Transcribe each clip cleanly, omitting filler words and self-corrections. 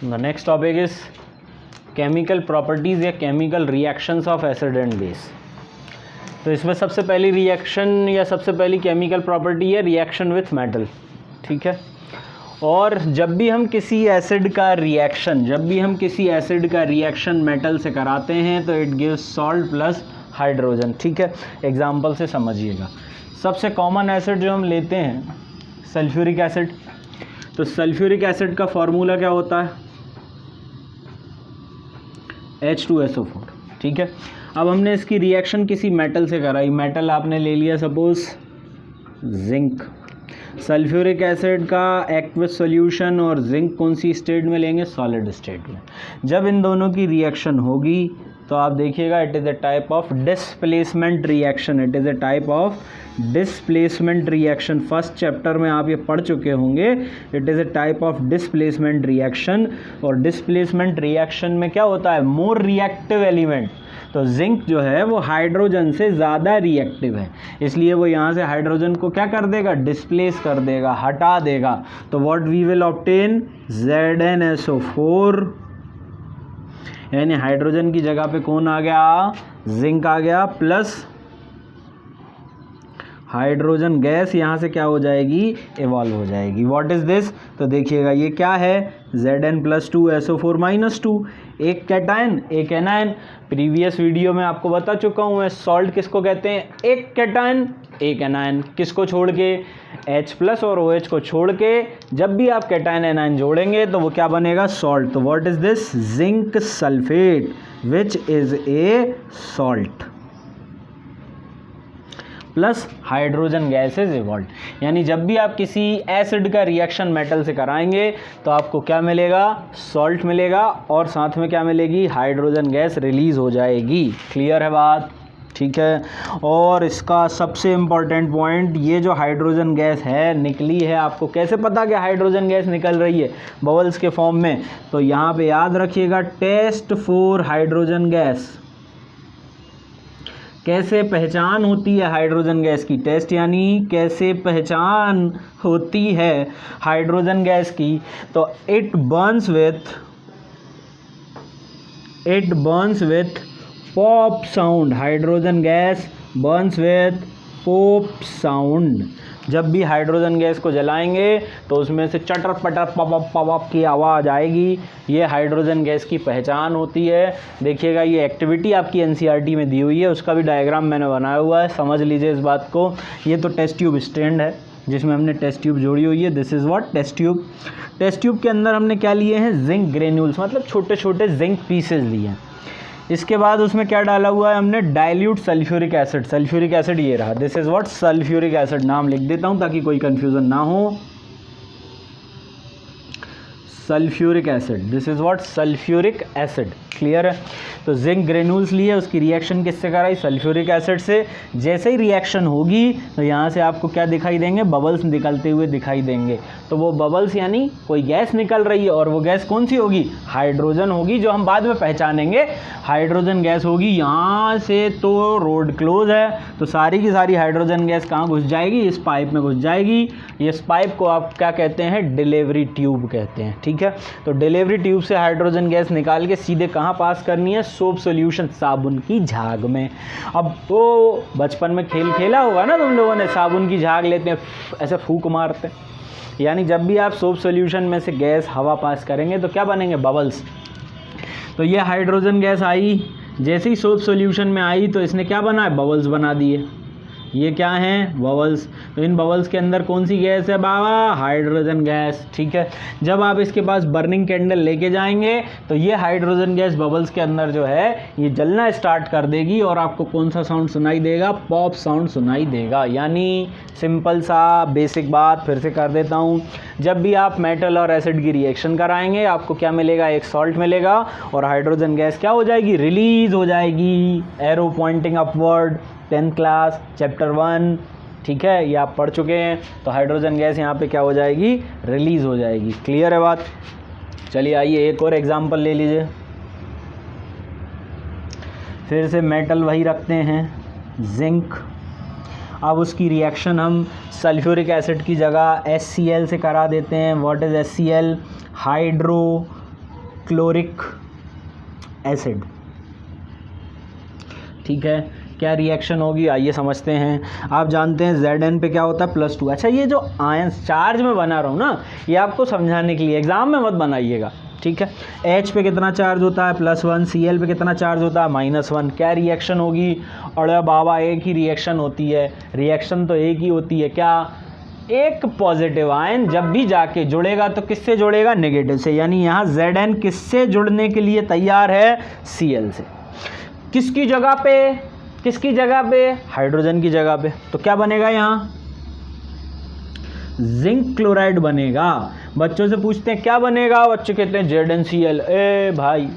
The next topic is chemical properties या chemical reactions of acid and base. तो इसमें सबसे पहली रिएक्शन या सबसे पहली केमिकल प्रॉपर्टी है रिएक्शन विथ मेटल, ठीक है। और जब भी हम किसी एसिड का रिएक्शन मेटल से कराते हैं तो it gives salt plus hydrogen, ठीक है। एग्जाम्पल से समझिएगा। सबसे कॉमन एसिड जो हम लेते हैं सल्फ्यूरिक एसिड, तो सल्फ्यूरिक एसिड का फॉर्मूला क्या होता है H2SO4, ठीक है। अब हमने इसकी रिएक्शन किसी मेटल से कराई, मेटल आपने ले लिया सपोज जिंक। सल्फ्यूरिक एसिड का एक्वस सॉल्यूशन और जिंक कौन सी स्टेट में लेंगे, सॉलिड स्टेट में। जब इन दोनों की रिएक्शन होगी तो आप देखिएगा it is a type of displacement reaction, first chapter में आप ये पढ़ चुके होंगे। It is a type of displacement reaction, और डिस्प्लेसमेंट रिएक्शन में क्या होता है, मोर रिएक्टिव एलिमेंट। तो जिंक जो है वो हाइड्रोजन से ज़्यादा रिएक्टिव है, इसलिए वो यहाँ से हाइड्रोजन को क्या कर देगा, डिस्प्लेस कर देगा, हटा देगा। तो what we will obtain ZnSO4, यानी हाइड्रोजन की जगह पे कौन आ गया, जिंक आ गया, प्लस हाइड्रोजन गैस यहाँ से क्या हो जाएगी, इवॉल्व हो जाएगी। व्हाट इज़ दिस, तो देखिएगा ये क्या है, Zn+2SO4-2, एक कैटायन एक एनायन। प्रीवियस वीडियो में आपको बता चुका हूँ मैं, सॉल्ट किसको कहते हैं, एक कैटायन एक एनायन, किसको छोड़ के, H+ और OH को छोड़ के। जब भी आप कैटायन एनायन जोड़ेंगे तो वो क्या बनेगा, सॉल्ट। तो what is this, zinc sulphate which is a salt plus hydrogen gas is evolve. यानी जब भी आप किसी एसिड का रिएक्शन मेटल से कराएंगे तो आपको क्या मिलेगा, सॉल्ट मिलेगा, और साथ में क्या मिलेगी, हाइड्रोजन गैस रिलीज हो जाएगी। क्लियर है बात, ठीक है। और इसका सबसे इम्पॉर्टेंट पॉइंट, ये जो हाइड्रोजन गैस है निकली है, आपको कैसे पता कि हाइड्रोजन गैस निकल रही है, बबल्स के फॉर्म में। तो यहाँ पे याद रखिएगा, टेस्ट फॉर हाइड्रोजन गैस, कैसे पहचान होती है हाइड्रोजन गैस की, टेस्ट यानी कैसे पहचान होती है हाइड्रोजन गैस की। तो it Burns with pop sound, hydrogen gas Burns with pop sound. जब भी हाइड्रोजन गैस को जलाएंगे तो उसमें से चटर पटर पप पप की आवाज़ आएगी, ये हाइड्रोजन गैस की पहचान होती है। देखिएगा ये एक्टिविटी आपकी NCERT में दी हुई है, उसका भी डायग्राम मैंने बनाया हुआ है, समझ लीजिए इस बात को। ये तो टेस्ट ट्यूब स्टैंड है जिसमें हमने टेस्ट ट्यूब जोड़ी हुई है, this is what test tube. Test tube के अंदर हमने क्या लिए हैं, जिंक ग्रेन्यूल्स, मतलब छोटे छोटे जिंक पीसेज लिए हैं। इसके बाद उसमें क्या डाला हुआ है हमने, dilute sulphuric acid. Sulphuric acid ये रहा, this is what sulphuric acid, नाम लिख देता हूं ताकि कोई कंफ्यूजन ना हो। Sulphuric acid, this is what sulphuric acid, clear है। तो जिंक ग्रेन्यूल्स लिए, उसकी रिएक्शन किससे कराई, सल्फ्यूरिक एसिड से। जैसे ही रिएक्शन होगी तो यहाँ से आपको क्या दिखाई देंगे, बबल्स निकलते हुए दिखाई देंगे। तो वो बबल्स यानी कोई गैस निकल रही है, और वो गैस कौन सी होगी, हाइड्रोजन होगी, जो हम बाद में पहचानेंगे हाइड्रोजन गैस होगी। यहाँ से तो रोड क्लोज है, तो सारी की सारी हाइड्रोजन गैस कहाँ घुस जाएगी, इस पाइप में घुस जाएगी। इस पाइप को आप क्या कहते हैं, डिलीवरी ट्यूब कहते हैं, ठीक है। तो डिलीवरी ट्यूब से हाइड्रोजन गैस निकाल के सीधे कहाँ पास करनी है, सोप सॉल्यूशन, साबुन की झाग में। अब तो बचपन में खेल खेला होगा ना तुम लोगों ने, साबुन की झाग लेते हैं ऐसे फूंक मारते हैं, यानी जब भी आप सोप सॉल्यूशन में से गैस हवा पास करेंगे तो क्या बनेंगे, बबल्स। तो ये हाइड्रोजन गैस आई, जैसे ही सोप सॉल्यूशन में आई तो इसने क्या बनाया, बबल्स बना दिए। ये क्या हैं, बबल्स। तो इन बबल्स के अंदर कौन सी गैस है बाबा, हाइड्रोजन गैस, ठीक है। जब आप इसके पास बर्निंग कैंडल लेके जाएंगे तो ये हाइड्रोजन गैस बबल्स के अंदर जो है ये जलना स्टार्ट कर देगी, और आपको कौन सा साउंड सुनाई देगा, पॉप साउंड सुनाई देगा। यानी सिंपल सा बेसिक बात फिर से कर देता हूँ, जब भी आप मेटल और एसिड की रिएक्शन कराएंगे आपको क्या मिलेगा, एक सॉल्ट मिलेगा, और हाइड्रोजन गैस क्या हो जाएगी, रिलीज हो जाएगी। Arrow pointing upward, 10th class chapter 1, ठीक है, ये आप पढ़ चुके हैं। तो हाइड्रोजन गैस यहाँ पे क्या हो जाएगी, रिलीज हो जाएगी। क्लियर है बात। चलिए आइए एक और एग्जांपल ले लीजिए, फिर से मेटल वही रखते हैं, जिंक। अब उसकी रिएक्शन हम सल्फ्यूरिक एसिड की जगह HCl से करा देते हैं। What is HCl, hydrochloric acid. ठीक है, क्या रिएक्शन होगी आइए समझते हैं। आप जानते हैं Zn पे क्या होता है +2। अच्छा, ये जो आयन चार्ज में बना रहा हूँ ना, ये आपको समझाने के लिए, एग्जाम में मत बनाइएगा, ठीक है। H पे कितना चार्ज होता है +1, Cl पे कितना चार्ज होता है -1। क्या रिएक्शन होगी? अरे बाबा, एक ही रिएक्शन होती है, रिएक्शन तो एक ही होती है। क्या? एक पॉजिटिव आयन जब भी जाके जुड़ेगा तो किससे जुड़ेगा? नेगेटिव से। यानी यहाँ Zn किससे जुड़ने के लिए तैयार है? Cl से। किसकी जगह पे? किसकी जगह पे? हाइड्रोजन की जगह पे। तो क्या बनेगा यहाँ? जिंक क्लोराइड बनेगा। बच्चों से पूछते हैं क्या बनेगा, बच्चे कहते हैं ZnCl। ए भाई,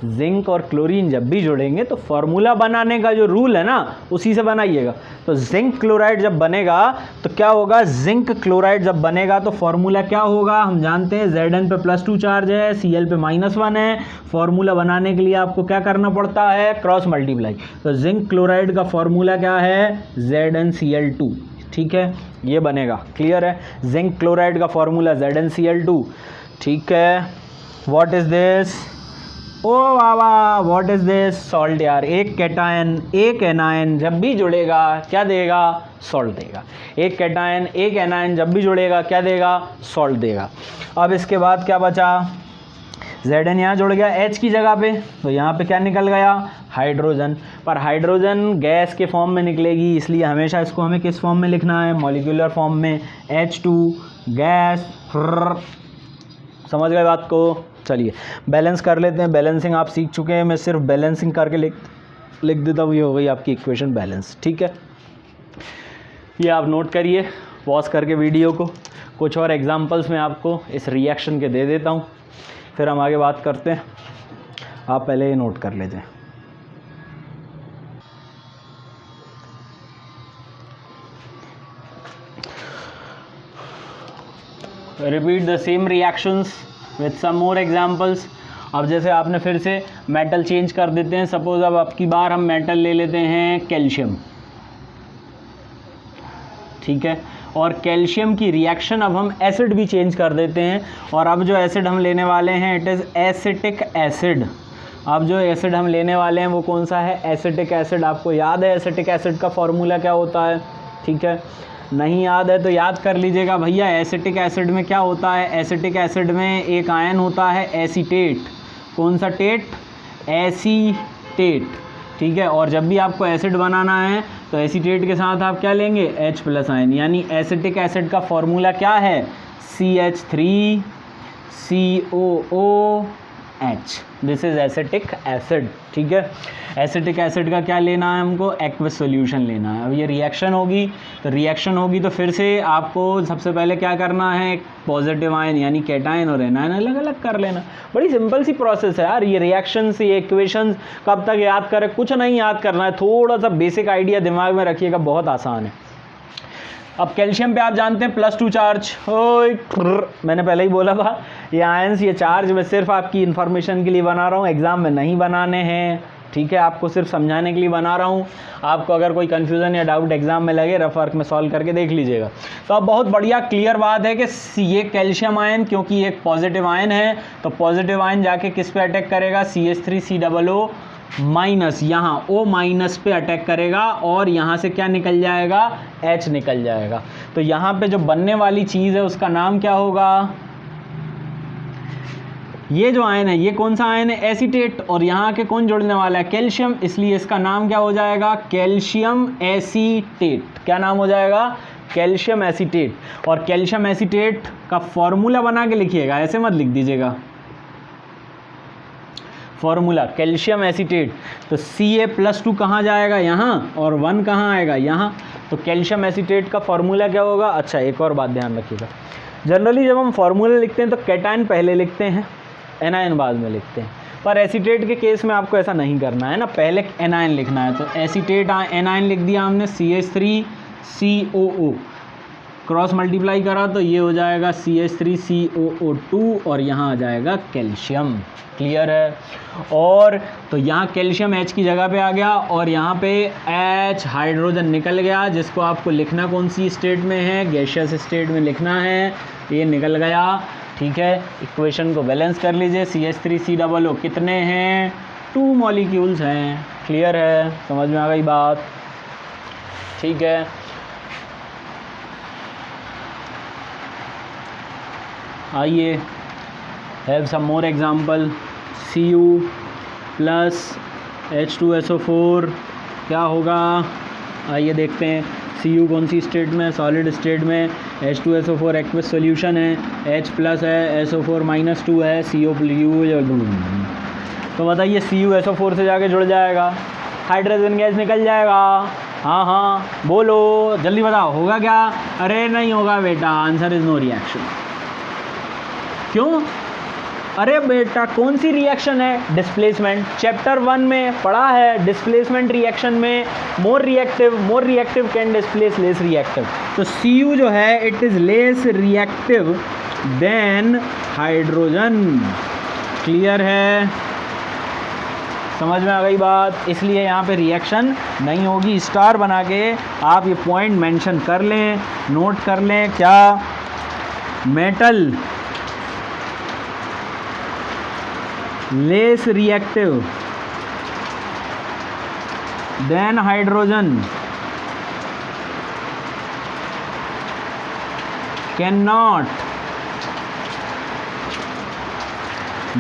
जिंक और क्लोरीन जब भी जुड़ेंगे तो फॉर्मूला बनाने का जो रूल है ना, उसी से बनाइएगा। तो जिंक क्लोराइड जब बनेगा तो क्या होगा? जिंक क्लोराइड जब बनेगा तो फॉर्मूला क्या होगा? हम जानते हैं Zn पे +2 चार्ज है, Cl पे -1 है। फॉर्मूला बनाने के लिए आपको क्या करना पड़ता है? Cross multiply. तो जिंक क्लोराइड का फॉर्मूला क्या है? ZnCl2। ठीक है, ये बनेगा। क्लियर है? जिंक क्लोराइड का फॉर्मूला ZnCl2। ठीक है, व्हाट इज दिस? ओ बाबा, व्हाट इज दिस? सॉल्ट यार। एक कैटायन एक एनायन जब भी जुड़ेगा क्या देगा? सॉल्ट देगा। एक कैटायन एक एनायन जब भी जुड़ेगा क्या देगा? सॉल्ट देगा। अब इसके बाद क्या बचा? Zn यहाँ जुड़ गया H की जगह पे, तो यहाँ पे क्या निकल गया? हाइड्रोजन। पर हाइड्रोजन गैस के फॉर्म में निकलेगी, इसलिए हमेशा इसको हमें किस फॉर्म में लिखना है? मॉलिक्यूलर फॉर्म में। H2 gas. समझ गए बात को? चलिए बैलेंस कर लेते हैं। बैलेंसिंग आप सीख चुके हैं, मैं सिर्फ बैलेंसिंग करके लिख देता हूँ। ये हो गई आपकी इक्वेशन बैलेंस। ठीक है, ये आप नोट करिए पॉज करके वीडियो को। कुछ और एग्जांपल्स मैं आपको इस रिएक्शन के दे देता हूँ, फिर हम आगे बात करते हैं। आप पहले ये नोट कर लीजिए। Repeat the same reactions with some more examples. अब जैसे आपने फिर से मेटल चेंज कर देते हैं। सपोज अब आपकी बार हम मेटल ले लेते हैं कैल्शियम। ठीक है, और कैल्शियम की रिएक्शन अब हम एसिड भी चेंज कर देते हैं। और अब जो एसिड हम लेने वाले हैं इट इज़ एसिटिक एसिड। अब जो एसिड हम लेने वाले हैं वो कौन सा है? Acetic acid. आपको याद है एसिटिक एसिड का फॉर्मूला क्या होता है? ठीक है, नहीं याद है तो याद कर लीजिएगा भैया। एसिटिक एसिड में क्या होता है? एसिटिक एसिड में एक आयन होता है एसीटेट। कौन सा टेट? एसीटेट। ठीक है, और जब भी आपको एसिड बनाना है तो एसीटेट के साथ आप क्या लेंगे? H+ ion. यानी एसिटिक एसिड का फॉर्मूला क्या है? CH3COOH। This is acetic acid. ठीक है, एसिटिक एसिड का क्या लेना है हमको? एक्वस सॉल्यूशन लेना है। अब ये रिएक्शन होगी, तो रिएक्शन होगी तो फिर से आपको सबसे पहले क्या करना है? एक पॉजिटिव आयन यानी कैटायन और एनायन अलग अलग कर लेना। बड़ी सिंपल सी प्रोसेस है यार। ये रिएक्शंस, ये इक्वेशंस कब तक याद करें? कुछ नहीं याद करना है, थोड़ा सा बेसिक आइडिया दिमाग में रखिएगा, बहुत आसान है। अब कैल्शियम पे आप जानते हैं +2 चार्ज। मैंने पहले ही बोला था ये आयंस, ये चार्ज मैं सिर्फ आपकी इन्फॉर्मेशन के लिए बना रहा हूँ, एग्जाम में नहीं बनाने हैं। ठीक है, आपको सिर्फ समझाने के लिए बना रहा हूँ। आपको अगर कोई कन्फ्यूज़न या डाउट एग्जाम में लगे, रफ वर्क में सॉल्व करके देख लीजिएगा। तो अब बहुत बढ़िया क्लियर बात है कि ये कैल्शियम आयन क्योंकि एक पॉजिटिव आयन है, तो पॉजिटिव आयन जाके किस पे अटैक करेगा? CH3COO-, यहाँ O- पे अटैक करेगा और यहाँ से क्या निकल जाएगा? H निकल जाएगा। तो यहाँ पे जो बनने वाली चीज़ है उसका नाम क्या होगा? ये जो आयन है ये कौन सा आयन है? एसीटेट। और यहाँ के कौन जुड़ने वाला है? कैल्शियम। इसलिए इसका नाम क्या हो जाएगा? Calcium acetate. क्या नाम हो जाएगा? Calcium acetate. और कैल्शियम एसीटेट का फॉर्मूला बना के लिखिएगा, ऐसे मत लिख दीजिएगा। फॉर्मूला कैल्शियम एसीटेट, तो Ca+2 कहाँ जाएगा? यहाँ। और 1 कहाँ आएगा? यहाँ। तो कैल्शियम एसीटेट का फॉर्मूला क्या होगा? अच्छा, एक और बात ध्यान रखिएगा। जनरली जब हम फॉर्मूला लिखते हैं तो कैटायन पहले लिखते हैं, एनायन बाद में लिखते हैं। पर एसीटेट के केस में आपको ऐसा नहीं करना है ना, पहले एनायन लिखना है। तो एसीटेट एनायन लिख दिया हमने, CH3COO, क्रॉस मल्टीप्लाई करा तो ये हो जाएगा CH3COO2 और यहाँ आ जाएगा कैल्शियम। क्लियर है? और तो यहाँ कैल्शियम H की जगह पे आ गया और यहाँ पे H हाइड्रोजन निकल गया, जिसको आपको लिखना कौन सी स्टेट में है? गैसियस स्टेट में लिखना है। ये निकल गया। ठीक है, इक्वेशन को बैलेंस कर लीजिए। CH3COO कितने हैं? 2 मॉलिक्यूल्स हैं। क्लियर है, समझ में आ गई बात? ठीक है, आइए have some more example. Cu plus H2SO4 क्या होगा? आइए देखते हैं। Cu कौन सी स्टेट में? सॉलिड स्टेट में। H2SO4 एक्वस सॉल्यूशन है, H प्लस है, SO4 माइनस 2 है, CO तो बताइए CuSO4 से जाके जुड़ जाएगा, हाइड्रोजन गैस निकल जाएगा। हाँ हाँ बोलो, जल्दी बताओ होगा क्या? अरे नहीं होगा बेटा, आंसर इज नो रिएक्शन। क्यों? अरे बेटा कौन सी रिएक्शन है? डिस्प्लेसमेंट। चैप्टर 1 में पढ़ा है, डिस्प्लेसमेंट रिएक्शन में more reactive can displace less reactive. तो Cu जो है it is less reactive than hydrogen. Clear है, समझ में आ गई बात? इसलिए यहाँ पे रिएक्शन नहीं होगी। स्टार बना के आप ये पॉइंट मेंशन कर लें, नोट कर लें। क्या? Metal less reactive than hydrogen cannot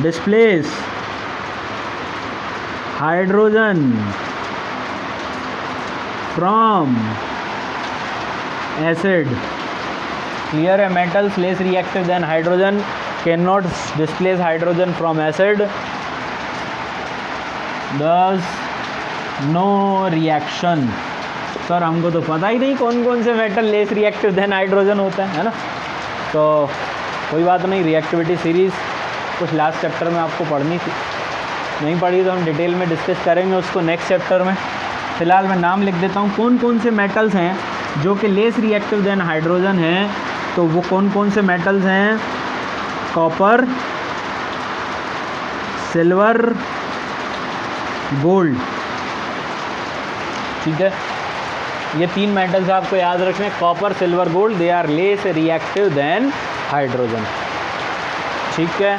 displace hydrogen from acid. Clear है? metals less reactive than hydrogen cannot displace hydrogen from acid, thus no reaction। Sir हमको तो पता ही नहीं कौन कौन से metal less reactive than hydrogen होता है ना? तो कोई बात नहीं, रिएक्टिविटी सीरीज़ कुछ लास्ट चैप्टर में आपको पढ़नी थी, नहीं पढ़ी तो हम डिटेल में डिस्कस करेंगे उसको नेक्स्ट चैप्टर में। फ़िलहाल मैं नाम लिख देता हूँ कौन कौन से मेटल्स हैं जो कि लेस रिएक्टिव देन हाइड्रोजन हैं। तो वो कौन कौन से मेटल्स हैं? Copper, silver, gold. ठीक है, ये 3 मेटल्स आपको याद रखने। Copper, silver, gold, they are less reactive than hydrogen. ठीक है,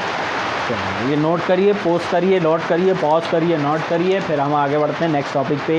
ये नोट करिए, पोस्ट करिए, नोट करिए, पॉज करिए, नोट करिए, फिर हम आगे बढ़ते हैं नेक्स्ट टॉपिक पे।